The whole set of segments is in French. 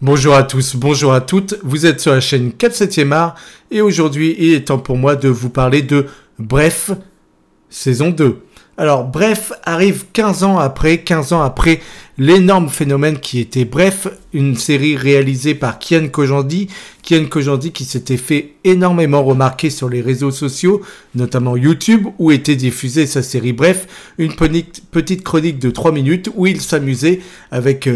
Bonjour à tous, bonjour à toutes, vous êtes sur la chaîne 4/7e art et aujourd'hui il est temps pour moi de vous parler de Bref, saison 2. Alors Bref arrive 15 ans après l'énorme phénomène qui était Bref, une série réalisée par Kian Kojandi qui s'était fait énormément remarquer sur les réseaux sociaux, notamment YouTube, où était diffusée sa série Bref, une petite chronique de 3 minutes où il s'amusait avec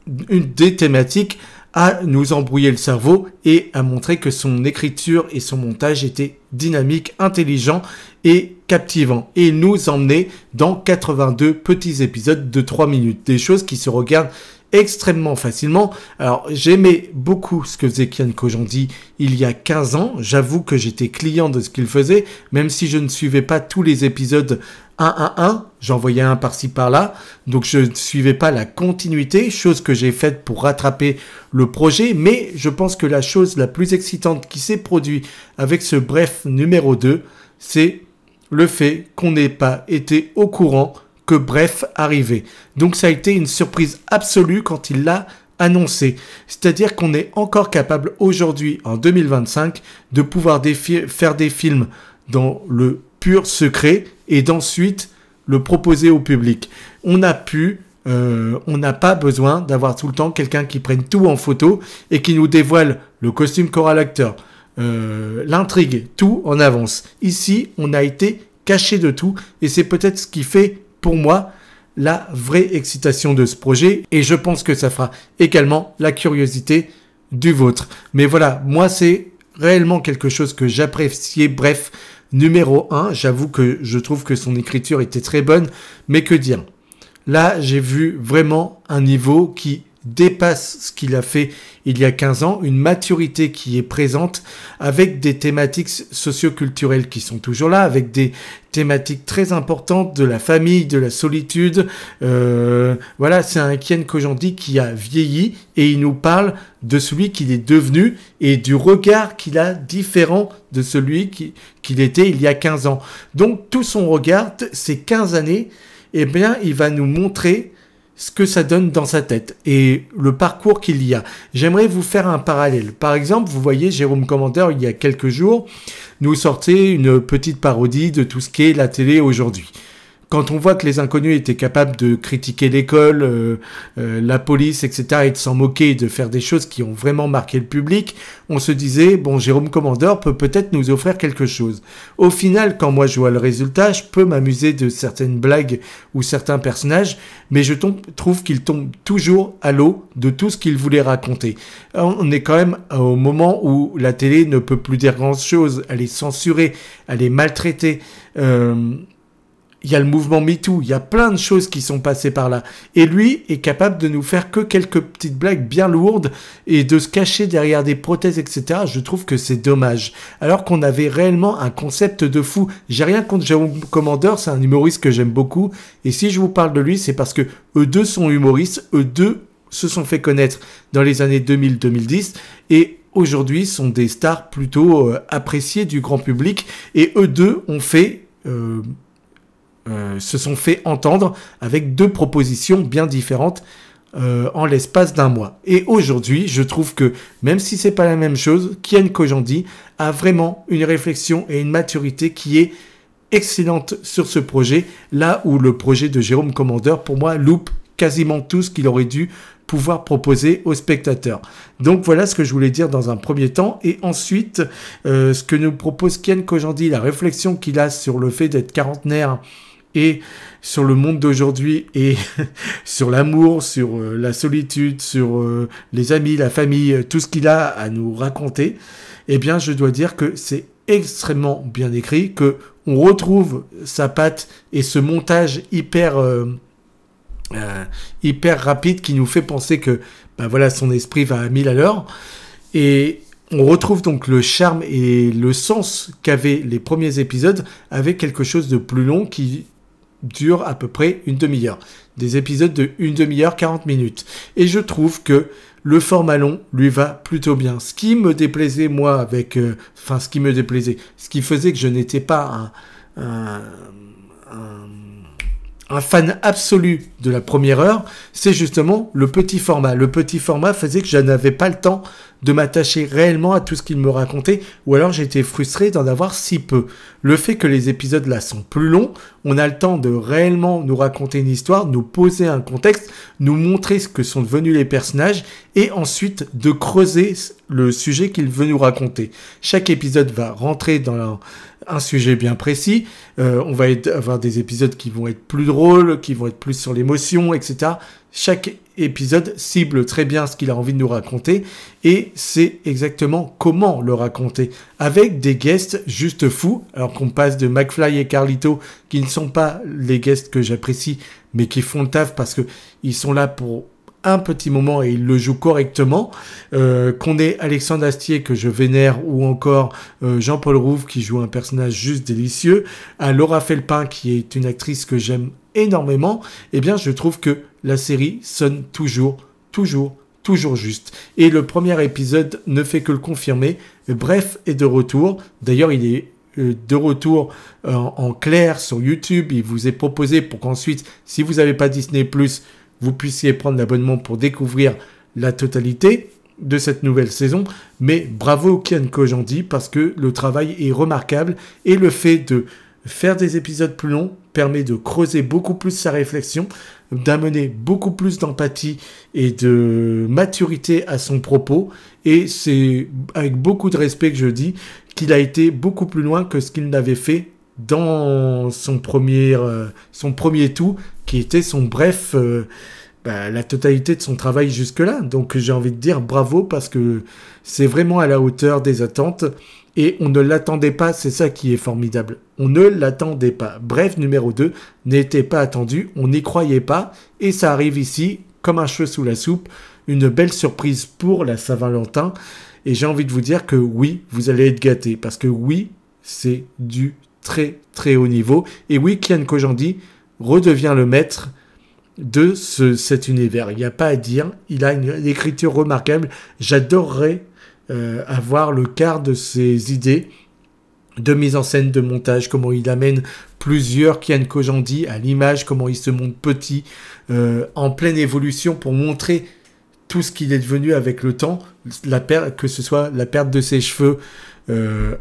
des thématiques à nous embrouiller le cerveau et à montrer que son écriture et son montage étaient dynamiques, intelligents et captivants. Et il nous emmenait dans 82 petits épisodes de 3 minutes. Des choses qui se regardent extrêmement facilement. Alors, j'aimais beaucoup ce que faisait Kian Kojandi il y a 15 ans. J'avoue que j'étais client de ce qu'il faisait, même si je ne suivais pas tous les épisodes un à un. J'en voyais un par-ci par-là. Donc, je ne suivais pas la continuité, chose que j'ai faite pour rattraper le projet. Mais je pense que la chose la plus excitante qui s'est produite avec ce Bref numéro 2, c'est le fait qu'on n'ait pas été au courant que Bref arrivait. Donc ça a été une surprise absolue quand il l'a annoncé. C'est-à-dire qu'on est encore capable aujourd'hui, en 2025, de pouvoir faire des films dans le pur secret et d'ensuite le proposer au public. On n'a pas besoin d'avoir tout le temps quelqu'un qui prenne tout en photo et qui nous dévoile le costume qu'aura l'acteur, l'intrigue, tout en avance. Ici, on a été caché de tout et c'est peut-être ce qui fait pour moi la vraie excitation de ce projet et je pense que ça fera également la curiosité du vôtre. Mais voilà, moi c'est réellement quelque chose que j'appréciais. Bref, numéro 1, j'avoue que je trouve que son écriture était très bonne, mais que dire? Là, j'ai vu vraiment un niveau qui dépasse ce qu'il a fait il y a 15 ans, une maturité qui est présente avec des thématiques socioculturelles qui sont toujours là, avec des thématiques très importantes de la famille, de la solitude. Voilà, c'est un Kian Kojandi qui a vieilli et il nous parle de celui qu'il est devenu et du regard qu'il a différent de celui qu'il était il y a 15 ans. Donc tout son regard, ces 15 années, eh bien, il va nous montrer ce que ça donne dans sa tête et le parcours qu'il y a. J'aimerais vous faire un parallèle. Par exemple, vous voyez, Jérôme Commandeur, il y a quelques jours, nous sortait une petite parodie de tout ce qu'est la télé aujourd'hui. Quand on voit que les inconnus étaient capables de critiquer l'école, la police, etc., et de s'en moquer et de faire des choses qui ont vraiment marqué le public, on se disait, bon, Jérôme Commandeur peut peut-être nous offrir quelque chose. Au final, quand moi je vois le résultat, je peux m'amuser de certaines blagues ou certains personnages, mais je trouve qu'il tombe toujours à l'eau de tout ce qu'il voulait raconter. On est quand même au moment où la télé ne peut plus dire grand-chose, elle est censurée, elle est maltraitée, il y a le mouvement MeToo, il y a plein de choses qui sont passées par là. Et lui est capable de nous faire que quelques petites blagues bien lourdes et de se cacher derrière des prothèses, etc. Je trouve que c'est dommage. Alors qu'on avait réellement un concept de fou. J'ai rien contre Jérôme Commandeur, c'est un humoriste que j'aime beaucoup. Et si je vous parle de lui, c'est parce que eux deux sont humoristes, eux deux se sont fait connaître dans les années 2000-2010 et aujourd'hui sont des stars plutôt appréciées du grand public. Et eux deux ont fait... se sont fait entendre avec deux propositions bien différentes en l'espace d'un mois. Et aujourd'hui, je trouve que, même si c'est pas la même chose, Kian Kojandi a vraiment une réflexion et une maturité qui est excellente sur ce projet, là où le projet de Jérôme Commandeur, pour moi, loupe quasiment tout ce qu'il aurait dû pouvoir proposer aux spectateurs. Donc voilà ce que je voulais dire dans un premier temps. Et ensuite, ce que nous propose Kian Kojandi, la réflexion qu'il a sur le fait d'être quarantenaire et sur le monde d'aujourd'hui et sur l'amour, sur la solitude, sur les amis, la famille, tout ce qu'il a à nous raconter, eh bien, je dois dire que c'est extrêmement bien écrit, que on retrouve sa patte et ce montage hyper rapide qui nous fait penser que, ben voilà, son esprit va à 1000 à l'heure. Et on retrouve donc le charme et le sens qu'avaient les premiers épisodes avec quelque chose de plus long qui dure à peu près une demi-heure. Des épisodes de une demi-heure, 40 minutes. Et je trouve que le format long lui va plutôt bien. Ce qui me déplaisait, moi, ce qui faisait que je n'étais pas un fan absolu de la première heure, c'est justement le petit format. Le petit format faisait que je n'avais pas le temps de m'attacher réellement à tout ce qu'il me racontait, ou alors j'étais frustré d'en avoir si peu. Le fait que les épisodes là sont plus longs, on a le temps de réellement nous raconter une histoire, nous poser un contexte, nous montrer ce que sont devenus les personnages, et ensuite de creuser le sujet qu'il veut nous raconter. Chaque épisode va rentrer dans un sujet bien précis. On va avoir des épisodes qui vont être plus drôles, qui vont être plus sur l'émotion, etc. Chaque épisode cible très bien ce qu'il a envie de nous raconter et c'est exactement comment le raconter avec des guests juste fous, alors qu'on passe de McFly et Carlito qui ne sont pas les guests que j'apprécie mais qui font le taf parce que ils sont là pour un petit moment et il le joue correctement, qu'on ait Alexandre Astier que je vénère ou encore Jean-Paul Rouve qui joue un personnage juste délicieux, à Laura Felpin qui est une actrice que j'aime énormément, eh bien je trouve que la série sonne toujours juste. Et le premier épisode ne fait que le confirmer. Bref est de retour. D'ailleurs, il est de retour en clair sur YouTube. Il vous est proposé pour qu'ensuite, si vous n'avez pas Disney+, vous puissiez prendre l'abonnement pour découvrir la totalité de cette nouvelle saison. Mais bravo Kian Kojandi parce que le travail est remarquable et le fait de faire des épisodes plus longs permet de creuser beaucoup plus sa réflexion, d'amener beaucoup plus d'empathie et de maturité à son propos. Et c'est avec beaucoup de respect que je dis qu'il a été beaucoup plus loin que ce qu'il n'avait fait dans son premier tout, qui était son bref, la totalité de son travail jusque-là. Donc j'ai envie de dire bravo parce que c'est vraiment à la hauteur des attentes. Et on ne l'attendait pas, c'est ça qui est formidable. On ne l'attendait pas. Bref, numéro 2 n'était pas attendu, on n'y croyait pas. Et ça arrive ici, comme un cheveu sous la soupe, une belle surprise pour la Saint-Valentin. Et j'ai envie de vous dire que oui, vous allez être gâtés. Parce que oui, c'est du très très haut niveau. Et oui, Kian Kojandi redevient le maître de cet univers. Il n'y a pas à dire, il a une écriture remarquable. J'adorerais avoir le quart de ses idées de mise en scène, de montage, comment il amène plusieurs Kian Kojandi à l'image, comment il se montre petit, en pleine évolution pour montrer tout ce qu'il est devenu avec le temps, que ce soit la perte de ses cheveux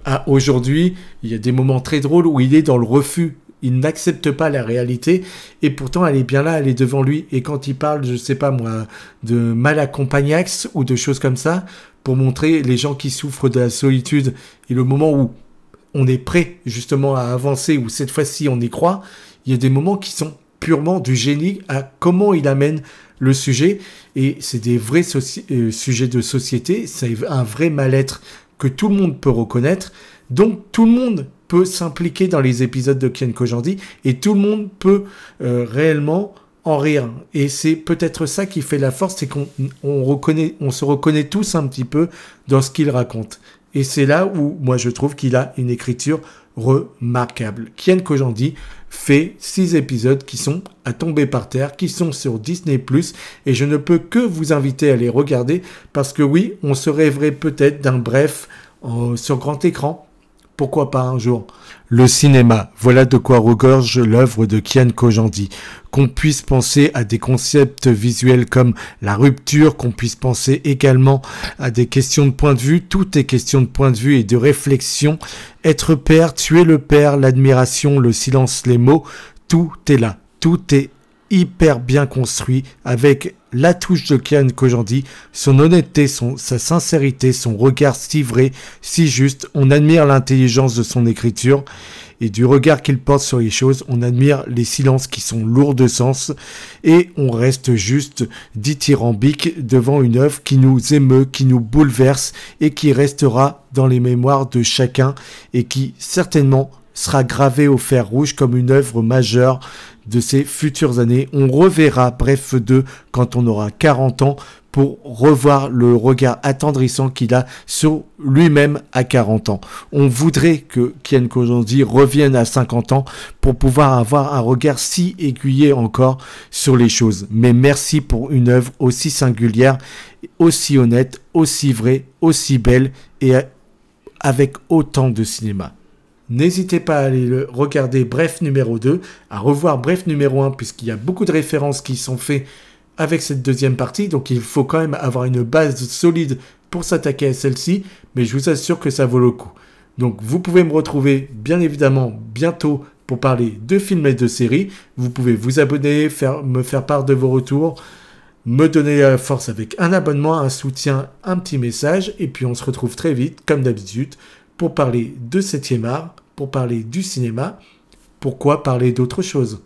à aujourd'hui. Il y a des moments très drôles où il est dans le refus. Il n'accepte pas la réalité et pourtant elle est bien là, elle est devant lui. Et quand il parle, je sais pas moi, de Malacopagnax ou de choses comme ça, pour montrer les gens qui souffrent de la solitude et le moment où on est prêt justement à avancer, où cette fois-ci on y croit, il y a des moments qui sont purement du génie à comment il amène le sujet. Et c'est des vrais sujets de société, c'est un vrai mal-être que tout le monde peut reconnaître. Donc tout le monde peut s'impliquer dans les épisodes de Kian Kojandi et tout le monde peut réellement en rire. Et c'est peut-être ça qui fait la force, c'est qu'on se reconnaît tous un petit peu dans ce qu'il raconte. Et c'est là où moi je trouve qu'il a une écriture remarquable. Kian Kojandi fait 6 épisodes qui sont à tomber par terre, qui sont sur Disney+, et je ne peux que vous inviter à les regarder parce que oui, on se rêverait peut-être d'un bref sur grand écran. Pourquoi pas un jour? Le cinéma, voilà de quoi regorge l'œuvre de Kian Kojandi. Qu'on puisse penser à des concepts visuels comme la rupture, qu'on puisse penser également à des questions de point de vue. Tout est question de point de vue et de réflexion. Être père, tuer le père, l'admiration, le silence, les mots, tout est là. Tout est hyper bien construit avec la touche de Kian Kojandi, son honnêteté, sa sincérité, son regard si vrai, si juste. On admire l'intelligence de son écriture et du regard qu'il porte sur les choses. On admire les silences qui sont lourds de sens et on reste juste dithyrambique devant une œuvre qui nous émeut, qui nous bouleverse et qui restera dans les mémoires de chacun et qui certainement sera gravée au fer rouge comme une œuvre majeure de ces futures années. On reverra Bref 2 quand on aura 40 ans pour revoir le regard attendrissant qu'il a sur lui-même à 40 ans. On voudrait que Kian Kojandi revienne à 50 ans pour pouvoir avoir un regard si aiguillé encore sur les choses. Mais merci pour une œuvre aussi singulière, aussi honnête, aussi vraie, aussi belle et avec autant de cinéma. N'hésitez pas à aller le regarder Bref numéro 2, à revoir Bref numéro 1, puisqu'il y a beaucoup de références qui sont faites avec cette deuxième partie, donc il faut quand même avoir une base solide pour s'attaquer à celle-ci, mais je vous assure que ça vaut le coup. Donc vous pouvez me retrouver bien évidemment bientôt pour parler de films et de séries. Vous pouvez vous abonner, me faire part de vos retours, me donner la force avec un abonnement, un soutien, un petit message, et puis on se retrouve très vite, comme d'habitude, pour parler de 7e art, pour parler du cinéma. Pourquoi parler d'autre chose ?